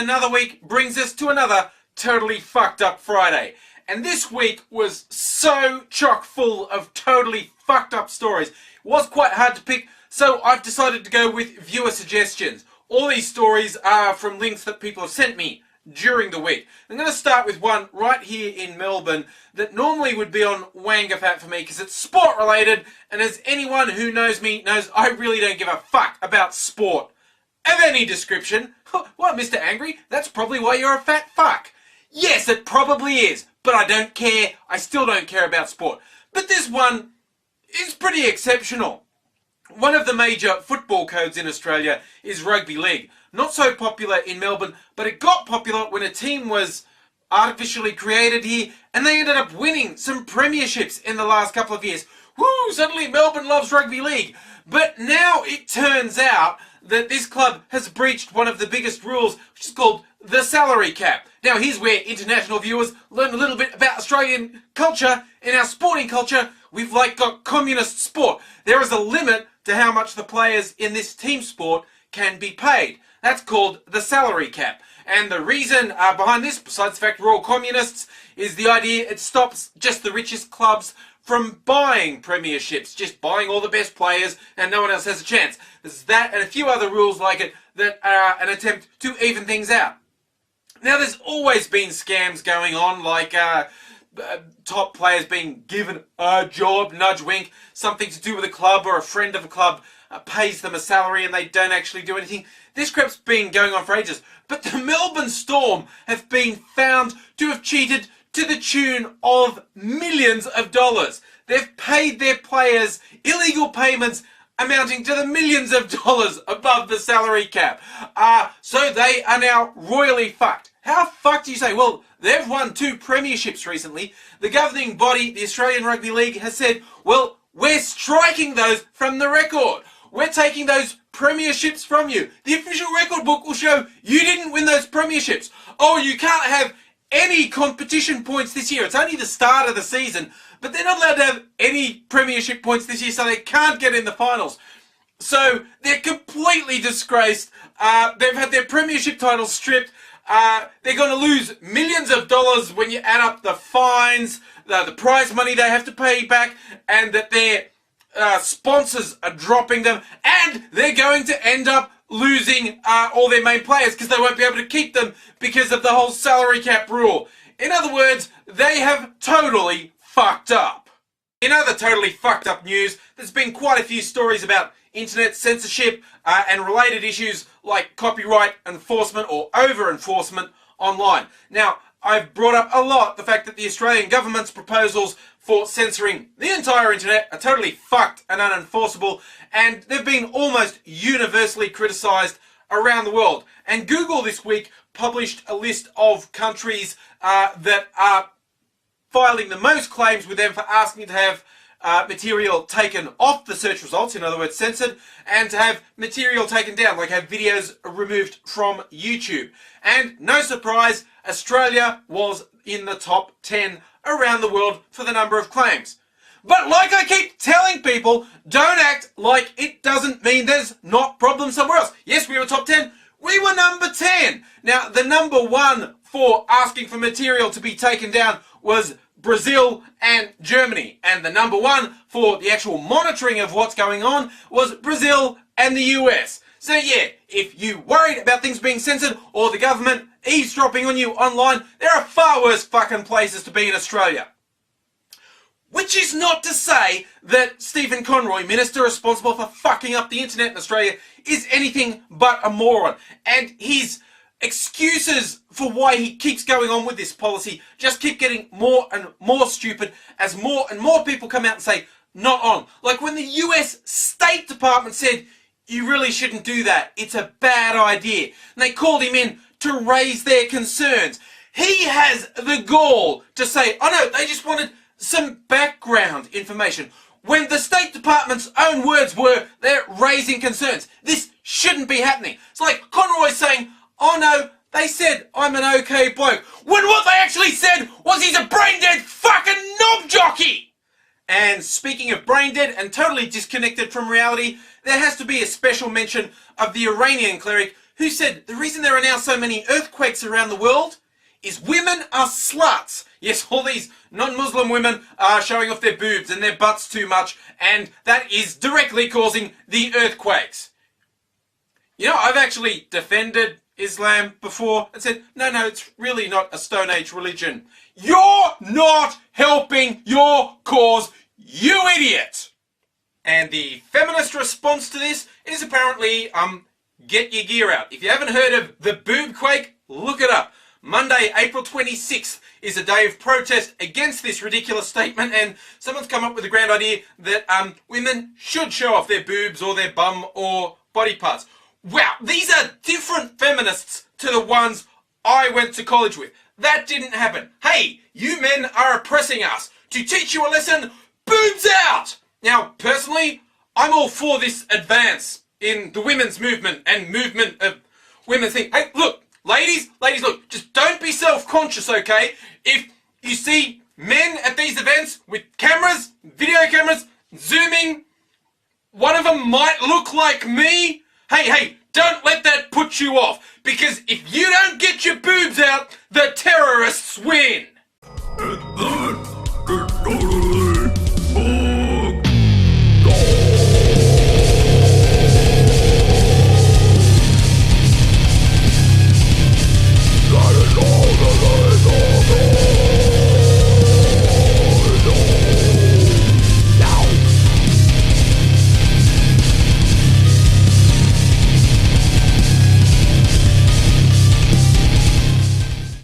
another week brings us to another totally fucked up Friday. And this week was so chock full of totally fucked up stories. It was quite hard to pick, so I've decided to go with viewer suggestions. All these stories are from links that people have sent me during the week. I'm going to start with one right here in Melbourne that normally would be on Wangafat for me because it's sport related, and as anyone who knows me knows, I really don't give a fuck about sport of any description. What, Mr. Angry? That's probably why you're a fat fuck. Yes, it probably is, but I don't care. I still don't care about sport. But this one is pretty exceptional. One of the major football codes in Australia is rugby league. Not so popular in Melbourne, but it got popular when a team was artificially created here, and they ended up winning some premierships in the last couple of years. Woo! Suddenly Melbourne loves rugby league. But now it turns out that this club has breached one of the biggest rules, which is called the salary cap. Now here's where international viewers learn a little bit about Australian culture. In our sporting culture, we've got communist sport. There is a limit to how much the players in this team sport can be paid. That's called the salary cap. And the reason behind this, besides the fact we're all communists, is the idea it stops just the richest clubs from buying premierships, just buying all the best players and no one else has a chance. There's that and a few other rules like it that are an attempt to even things out. Now there's always been scams going on, like top players being given a job, nudge wink, something to do with a club, or a friend of a club pays them a salary and they don't actually do anything. This crap's been going on for ages. But the Melbourne Storm have been found to have cheated to the tune of millions of dollars. They've paid their players illegal payments amounting to the millions of dollars above the salary cap. So they are now royally fucked. How fucked do you say? Well, they've won 2 premierships recently. The governing body, the Australian Rugby League, has said, well, we're striking those from the record. We're taking those premierships from you. The official record book will show you didn't win those premierships. Oh, you can't have any competition points this year. It's only the start of the season, but they're not allowed to have any premiership points this year, so they can't get in the finals. So they're completely disgraced. They've had their premiership titles stripped. They're going to lose millions of dollars when you add up the fines, the prize money they have to pay back, and that their sponsors are dropping them, and they're going to end up losing all their main players because they won't be able to keep them because of the whole salary cap rule. In other words, they have totally fucked up. In other totally fucked up news, there's been quite a few stories about internet censorship and related issues like copyright enforcement or over-enforcement online. Now, I've brought up a lot the fact that the Australian government's proposals for censoring the entire internet are totally fucked and unenforceable, and they've been almost universally criticised around the world. And Google this week published a list of countries that are filing the most claims with them for asking to have material taken off the search results, in other words censored, and to have material taken down, like have videos removed from YouTube. And no surprise, Australia was in the top 10 around the world for the number of claims. But like I keep telling people, don't act like it doesn't mean there's not problems somewhere else. Yes, we were top 10. We were number 10. Now, the number 1 for asking for material to be taken down was Brazil and Germany. And the number 1 for the actual monitoring of what's going on was Brazil and the US. So yeah, if you worried about things being censored or the government eavesdropping on you online, there are far worse fucking places to be in Australia. Which is not to say that Stephen Conroy, minister responsible for fucking up the internet in Australia, is anything but a moron. And his excuses for why he keeps going on with this policy just keep getting more and more stupid as more and more people come out and say, not on. Like when the US State Department said, you really shouldn't do that. It's a bad idea. And they called him in to raise their concerns. He has the gall to say, oh no, they just wanted some background information. When the State Department's own words were, they're raising concerns. This shouldn't be happening. It's like Conroy saying, oh no, they said I'm an okay bloke. When what they actually said was he's a brain-dead fucking knob jockey! And speaking of brain-dead and totally disconnected from reality, there has to be a special mention of the Iranian cleric who said the reason there are now so many earthquakes around the world is women are sluts. Yes, all these non-Muslim women are showing off their boobs and their butts too much, and that is directly causing the earthquakes. You know, I've actually defended Islam before and said, no, it's really not a Stone Age religion. You're not helping your cause, you idiot! And the feminist response to this is apparently, get your gear out. If you haven't heard of the Boobquake, look it up. Monday, April 26th is a day of protest against this ridiculous statement, and someone's come up with the grand idea that women should show off their boobs or their bum or body parts. Wow, these are different feminists to the ones I went to college with. That didn't happen. Hey, you men are oppressing us. To teach you a lesson, boobs out! Now, personally, I'm all for this advance in the women's movement and movement of women thing. Hey, look, ladies, look, just don't be self-conscious, okay? If you see men at these events with cameras, video cameras, zooming, one of them might look like me. Hey, don't let that put you off, because if you don't get your boobs out, the terrorists win.